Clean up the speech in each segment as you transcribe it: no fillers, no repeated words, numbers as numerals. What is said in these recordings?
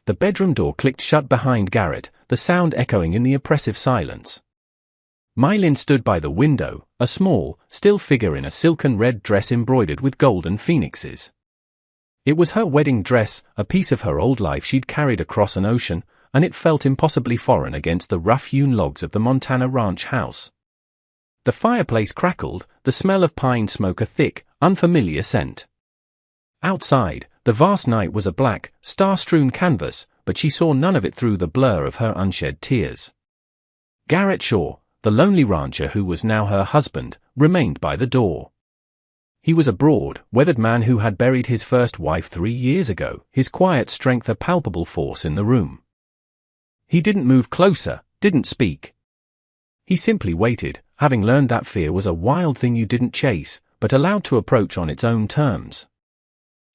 The bedroom door clicked shut behind Garrett, the sound echoing in the oppressive silence. Mai Lin stood by the window, a small, still figure in a silken red dress embroidered with golden phoenixes. It was her wedding dress, a piece of her old life she'd carried across an ocean, and it felt impossibly foreign against the rough-hewn logs of the Montana ranch house. The fireplace crackled, the smell of pine smoke a thick, unfamiliar scent. Outside, the vast night was a black, star-strewn canvas, but she saw none of it through the blur of her unshed tears. Garrett Shaw, the lonely rancher who was now her husband, remained by the door. He was a broad, weathered man who had buried his first wife 3 years ago, his quiet strength a palpable force in the room. He didn't move closer, didn't speak. He simply waited, having learned that fear was a wild thing you didn't chase, but allowed to approach on its own terms.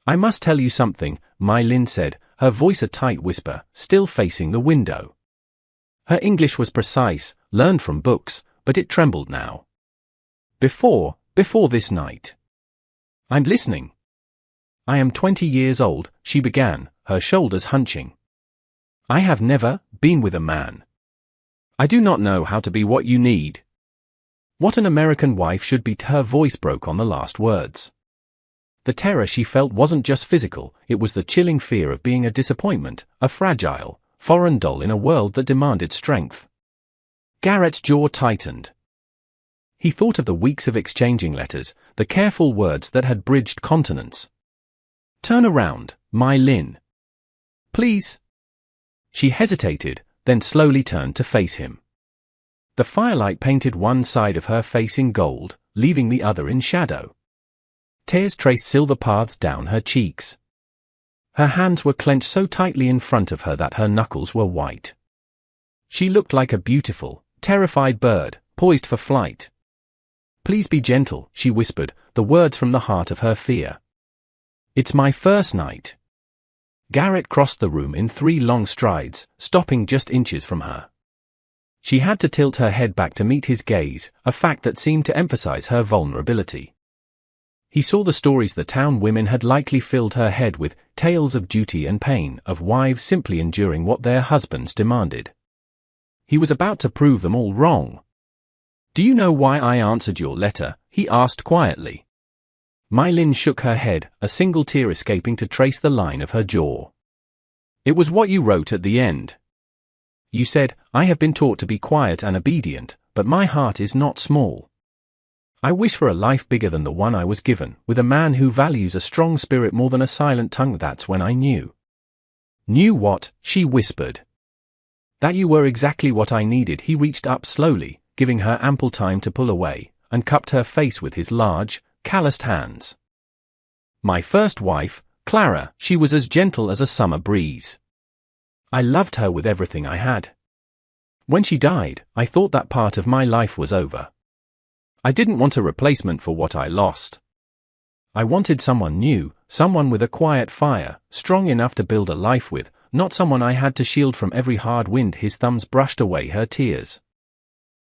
"I must tell you something," Mai Lin said, her voice a tight whisper, still facing the window. Her English was precise, learned from books, but it trembled now. Before this night. "I'm listening." "I am 20 years old," she began, her shoulders hunching. "I have never been with a man. I do not know how to be what you need." What an American wife should be. Her voice broke on the last words. The terror she felt wasn't just physical, it was the chilling fear of being a disappointment, a fragile, foreign doll in a world that demanded strength. Garrett's jaw tightened. He thought of the weeks of exchanging letters, the careful words that had bridged continents. "Turn around, Mai Lin. Please." She hesitated, then slowly turned to face him. The firelight painted one side of her face in gold, leaving the other in shadow. Tears traced silver paths down her cheeks. Her hands were clenched so tightly in front of her that her knuckles were white. She looked like a beautiful, terrified bird, poised for flight. "Please be gentle," she whispered, the words from the heart of her fear. "It's my first night." Garrett crossed the room in 3 long strides, stopping just inches from her. She had to tilt her head back to meet his gaze, a fact that seemed to emphasize her vulnerability. He saw the stories the town women had likely filled her head with, tales of duty and pain, of wives simply enduring what their husbands demanded. He was about to prove them all wrong. "Do you know why I answered your letter?" he asked quietly. Mai Lin shook her head, a single tear escaping to trace the line of her jaw. "It was what you wrote at the end. You said, 'I have been taught to be quiet and obedient, but my heart is not small. I wish for a life bigger than the one I was given, with a man who values a strong spirit more than a silent tongue.' That's when I knew." "Knew what?" she whispered. "That you were exactly what I needed." He reached up slowly, giving her ample time to pull away, and cupped her face with his large, calloused hands. "My first wife, Clara, she was as gentle as a summer breeze. I loved her with everything I had. When she died, I thought that part of my life was over. I didn't want a replacement for what I lost. I wanted someone new, someone with a quiet fire, strong enough to build a life with, not someone I had to shield from every hard wind." His thumbs brushed away her tears.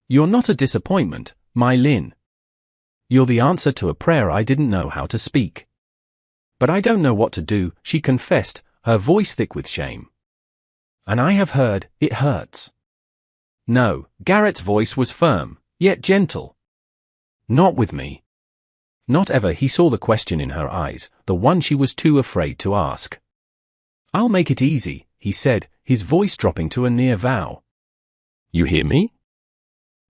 "You're not a disappointment, Mai Lin. You're the answer to a prayer I didn't know how to speak. But I don't know what to do," she confessed, her voice thick with shame. "And I have heard, it hurts." "No," Garrett's voice was firm, yet gentle. "Not with me. Not ever." He saw the question in her eyes, the one she was too afraid to ask. "I'll make it easy," he said, his voice dropping to a near vow. "You hear me?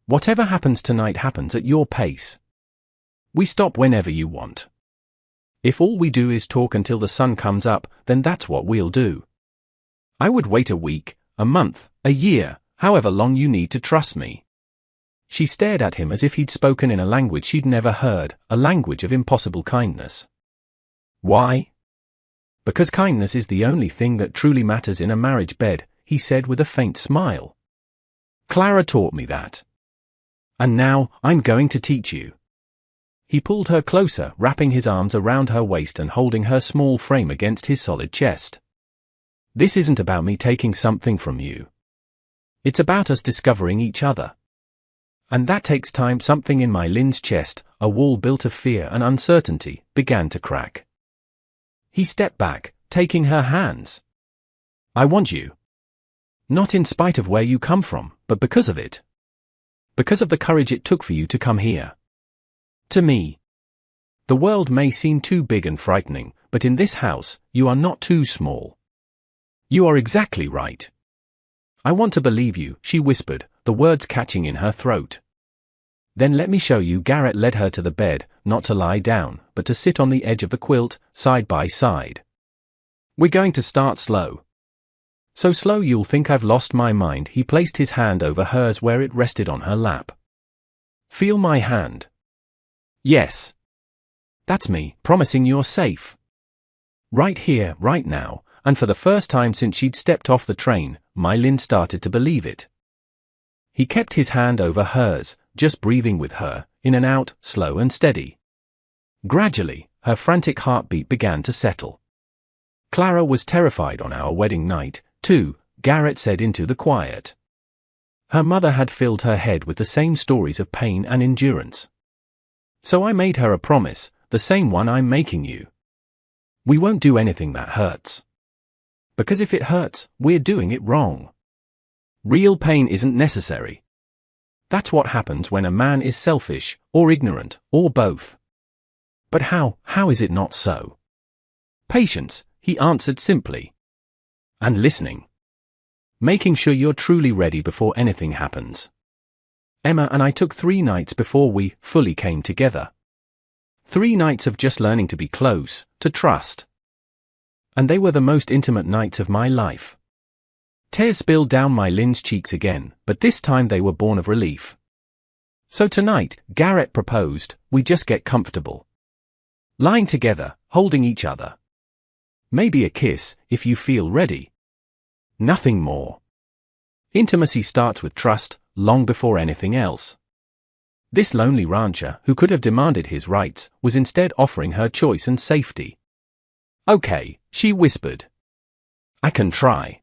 Whatever happens tonight happens at your pace. We stop whenever you want. If all we do is talk until the sun comes up, then that's what we'll do. I would wait a week, a month, a year, however long you need to trust me." She stared at him as if he'd spoken in a language she'd never heard, a language of impossible kindness. "Why?" "Because kindness is the only thing that truly matters in a marriage bed," he said with a faint smile. "Clara taught me that. And now, I'm going to teach you." He pulled her closer, wrapping his arms around her waist and holding her small frame against his solid chest. "This isn't about me taking something from you. It's about us discovering each other. And that takes time." Something in Mai Lin's chest, a wall built of fear and uncertainty, began to crack. He stepped back, taking her hands. I want you. Not in spite of where you come from, but because of it. Because of the courage it took for you to come here. To me. The world may seem too big and frightening, but in this house, you are not too small. You are exactly right. I want to believe you, she whispered, the words catching in her throat. Then let me show you. Garrett led her to the bed, not to lie down, but to sit on the edge of the quilt, side by side. We're going to start slow. So slow you'll think I've lost my mind. He placed his hand over hers where it rested on her lap. Feel my hand. Yes. That's me, promising you're safe. Right here, right now, and for the first time since she'd stepped off the train, Mylin started to believe it. He kept his hand over hers, just breathing with her, in and out, slow and steady. Gradually, her frantic heartbeat began to settle. Clara was terrified on our wedding night, too, Garrett said into the quiet. Her mother had filled her head with the same stories of pain and endurance. So I made her a promise, the same one I'm making you. We won't do anything that hurts. Because if it hurts, we're doing it wrong. Real pain isn't necessary. That's what happens when a man is selfish, or ignorant, or both. But how is it not so? Patience, he answered simply. And listening. Making sure you're truly ready before anything happens. Emma and I took 3 nights before we fully came together. 3 nights of just learning to be close, to trust. And they were the most intimate nights of my life. Tears spilled down Mylin's cheeks again, but this time they were born of relief. So tonight, Garrett proposed, we just get comfortable. Lying together, holding each other. Maybe a kiss, if you feel ready. Nothing more. Intimacy starts with trust, long before anything else. This lonely rancher, who could have demanded his rights, was instead offering her choice and safety. Okay, she whispered. I can try.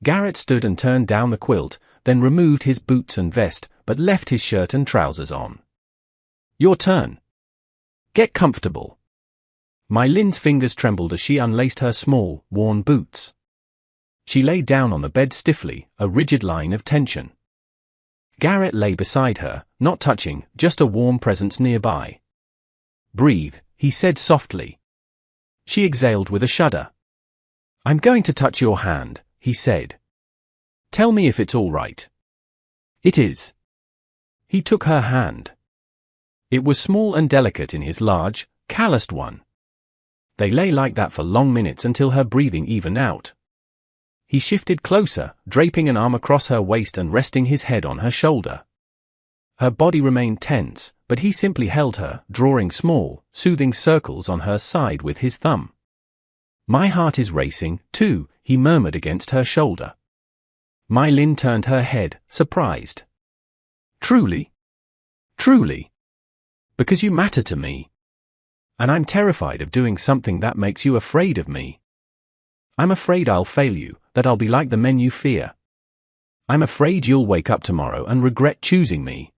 Garrett stood and turned down the quilt, then removed his boots and vest, but left his shirt and trousers on. Your turn. Get comfortable. Mylin's fingers trembled as she unlaced her small, worn boots. She lay down on the bed stiffly, a rigid line of tension. Garrett lay beside her, not touching, just a warm presence nearby. Breathe, he said softly. She exhaled with a shudder. I'm going to touch your hand, he said. Tell me if it's all right. It is. He took her hand. It was small and delicate in his large, calloused one. They lay like that for long minutes until her breathing evened out. He shifted closer, draping an arm across her waist and resting his head on her shoulder. Her body remained tense, but he simply held her, drawing small, soothing circles on her side with his thumb. My heart is racing, too, he murmured against her shoulder. Mylin turned her head, surprised. Truly? Truly? Because you matter to me. And I'm terrified of doing something that makes you afraid of me. I'm afraid I'll fail you, that I'll be like the men you fear. I'm afraid you'll wake up tomorrow and regret choosing me.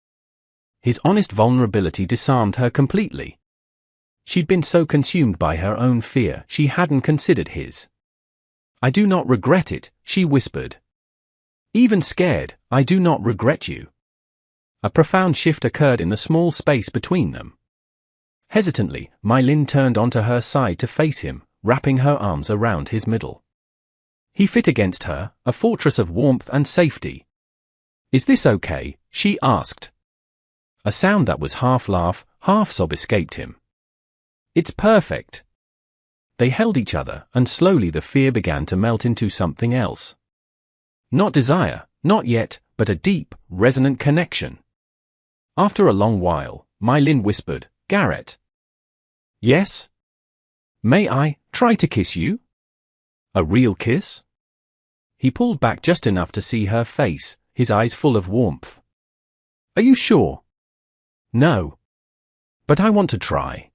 His honest vulnerability disarmed her completely. She'd been so consumed by her own fear, she hadn't considered his. I do not regret it, she whispered. Even scared, I do not regret you. A profound shift occurred in the small space between them. Hesitantly, Mylin turned onto her side to face him, wrapping her arms around his middle. He fit against her, a fortress of warmth and safety. Is this okay? She asked. A sound that was half laugh, half sob escaped him. It's perfect. They held each other, and slowly the fear began to melt into something else. Not desire, not yet, but a deep, resonant connection. After a long while, Mylin whispered, Garrett. Yes? May I try to kiss you? A real kiss? He pulled back just enough to see her face, his eyes full of warmth. Are you sure? No. But I want to try.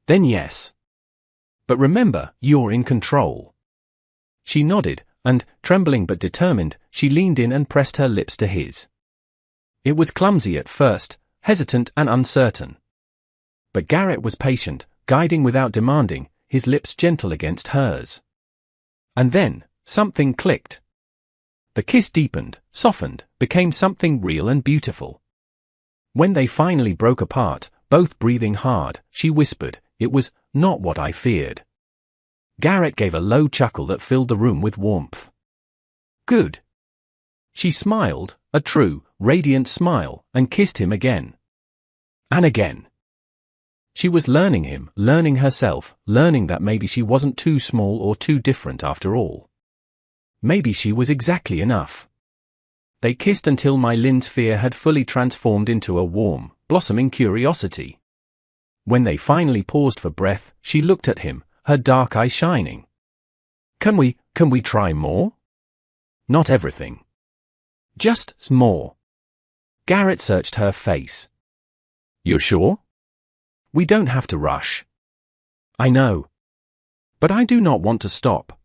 Then yes. But remember, you're in control. She nodded, and, trembling but determined, she leaned in and pressed her lips to his. It was clumsy at first, hesitant and uncertain. But Garrett was patient, guiding without demanding, his lips gentle against hers. And then, Something clicked. The kiss deepened, softened, became something real and beautiful. When they finally broke apart, both breathing hard, she whispered, "It was not what I feared." Garrett gave a low chuckle that filled the room with warmth. "Good." She smiled, a true, radiant smile, and kissed him again. And again. She was learning him, learning herself, learning that maybe she wasn't too small or too different after all. Maybe she was exactly enough. They kissed until My Lin's fear had fully transformed into a warm, blossoming curiosity. When they finally paused for breath, she looked at him, her dark eyes shining. Can we try more?" "Not everything. Just more." Garrett searched her face. "You're sure? We don't have to rush." "I know. But I do not want to stop.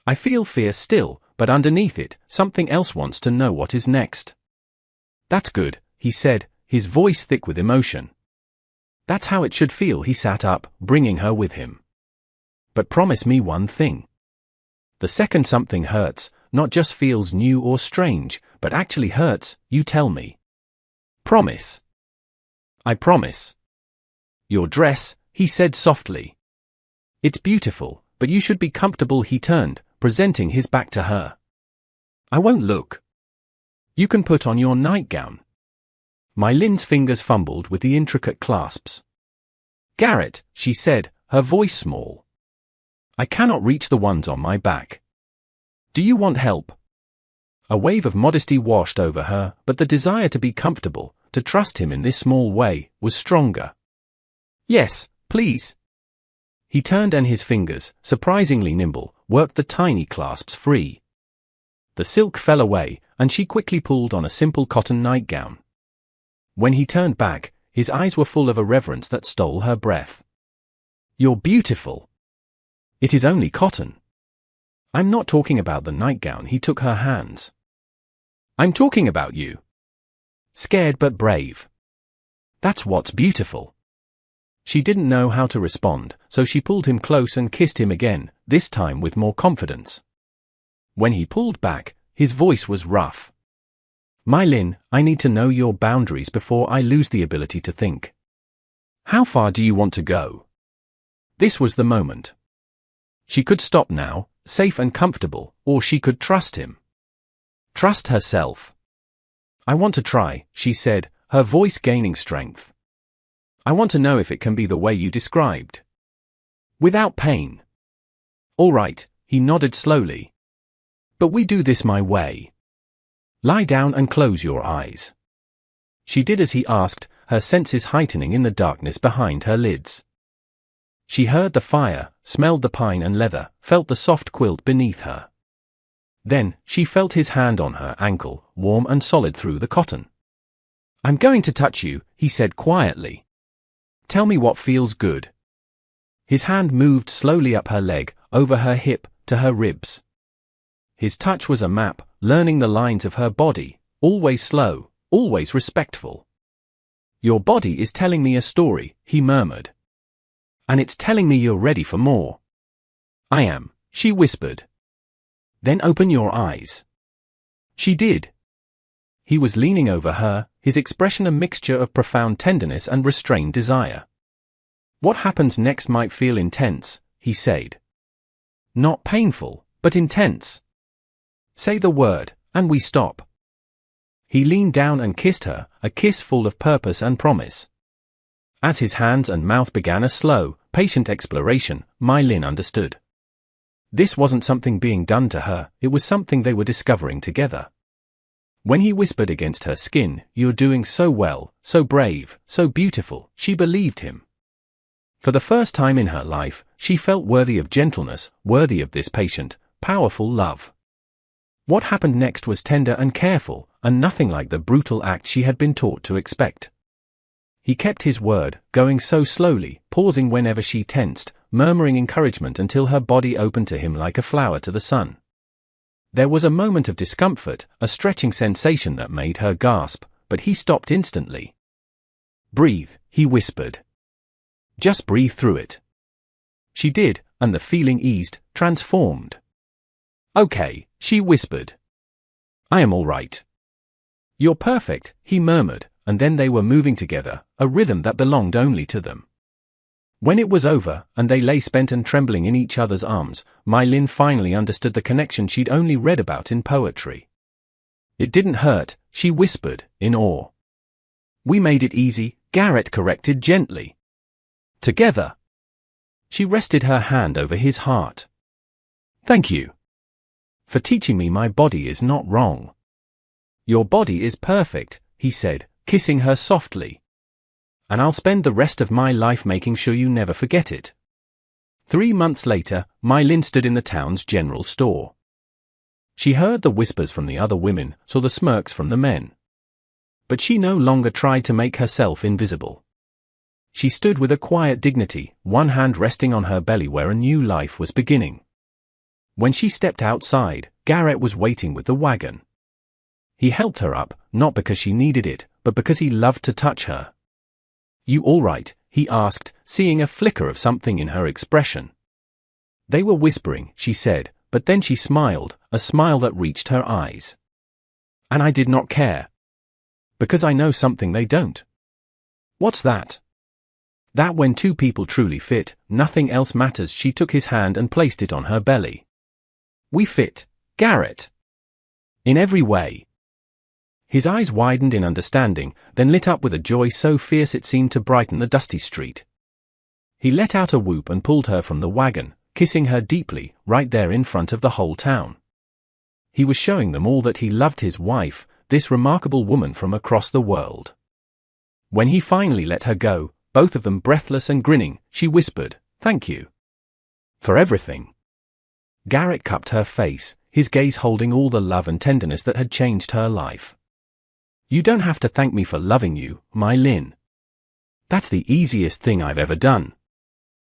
I feel fear still, but underneath it, something else wants to know what is next." "That's good," he said, his voice thick with emotion. "That's how it should feel." He sat up, bringing her with him. "But promise me one thing. The second something hurts, not just feels new or strange, but actually hurts, you tell me. Promise." "I promise." "Your dress," he said softly. "It's beautiful, but you should be comfortable." He turned, presenting his back to her. "I won't look. You can put on your nightgown." My Lin's fingers fumbled with the intricate clasps. "Garrett," she said, her voice small. "I cannot reach the ones on my back. Do you want help?" A wave of modesty washed over her, but the desire to be comfortable, to trust him in this small way, was stronger. "Yes, please." He turned and his fingers, surprisingly nimble, worked the tiny clasps free. The silk fell away, and she quickly pulled on a simple cotton nightgown. When he turned back, his eyes were full of a reverence that stole her breath. "You're beautiful." "It is only cotton." "I'm not talking about the nightgown." He took her hands. "I'm talking about you. Scared but brave. That's what's beautiful." She didn't know how to respond, so she pulled him close and kissed him again, this time with more confidence. When he pulled back, his voice was rough. "My Lin, I need to know your boundaries before I lose the ability to think. How far do you want to go?" This was the moment. She could stop now, safe and comfortable, or she could trust him. Trust herself. "I want to try," she said, her voice gaining strength. "I want to know if it can be the way you described. Without pain." "All right," he nodded slowly. "But we do this my way. Lie down and close your eyes." She did as he asked, her senses heightening in the darkness behind her lids. She heard the fire, smelled the pine and leather, felt the soft quilt beneath her. Then, she felt his hand on her ankle, warm and solid through the cotton. "I'm going to touch you," he said quietly. "Tell me what feels good." His hand moved slowly up her leg, over her hip, to her ribs. His touch was a map, learning the lines of her body, always slow, always respectful. "Your body is telling me a story," he murmured. "And it's telling me you're ready for more." "I am," she whispered. "Then open your eyes." She did. He was leaning over her, his expression a mixture of profound tenderness and restrained desire. "What happens next might feel intense," he said. "Not painful, but intense. Say the word, and we stop." He leaned down and kissed her, a kiss full of purpose and promise. As his hands and mouth began a slow, patient exploration, My Lin understood. This wasn't something being done to her, it was something they were discovering together. When he whispered against her skin, "You're doing so well, so brave, so beautiful," she believed him. For the first time in her life, she felt worthy of gentleness, worthy of this patient, powerful love. What happened next was tender and careful, and nothing like the brutal act she had been taught to expect. He kept his word, going so slowly, pausing whenever she tensed, murmuring encouragement until her body opened to him like a flower to the sun. There was a moment of discomfort, a stretching sensation that made her gasp, but he stopped instantly. "Breathe," he whispered. "Just breathe through it." She did, and the feeling eased, transformed. Okay, she whispered. I am all right. You're perfect, he murmured, and then they were moving together, a rhythm that belonged only to them. When it was over, and they lay spent and trembling in each other's arms, My Lin finally understood the connection she'd only read about in poetry. It didn't hurt, she whispered, in awe. We made it easy, Garrett corrected gently. Together. She rested her hand over his heart. Thank you. For teaching me my body is not wrong. Your body is perfect, he said, kissing her softly. And I'll spend the rest of my life making sure you never forget it. 3 months later, My Lin stood in the town's general store. She heard the whispers from the other women, saw the smirks from the men. But she no longer tried to make herself invisible. She stood with a quiet dignity, one hand resting on her belly where a new life was beginning. When she stepped outside, Garrett was waiting with the wagon. He helped her up, not because she needed it, but because he loved to touch her. You all right? He asked, seeing a flicker of something in her expression. They were whispering, she said, but then she smiled, a smile that reached her eyes. And I did not care. Because I know something they don't. What's that? That when two people truly fit, nothing else matters. She took his hand and placed it on her belly. We fit, Garrett. In every way. His eyes widened in understanding, then lit up with a joy so fierce it seemed to brighten the dusty street. He let out a whoop and pulled her from the wagon, kissing her deeply, right there in front of the whole town. He was showing them all that he loved his wife, this remarkable woman from across the world. When he finally let her go, both of them breathless and grinning, she whispered, "Thank you. For everything." Garrett cupped her face, his gaze holding all the love and tenderness that had changed her life. You don't have to thank me for loving you, My Lin. That's the easiest thing I've ever done.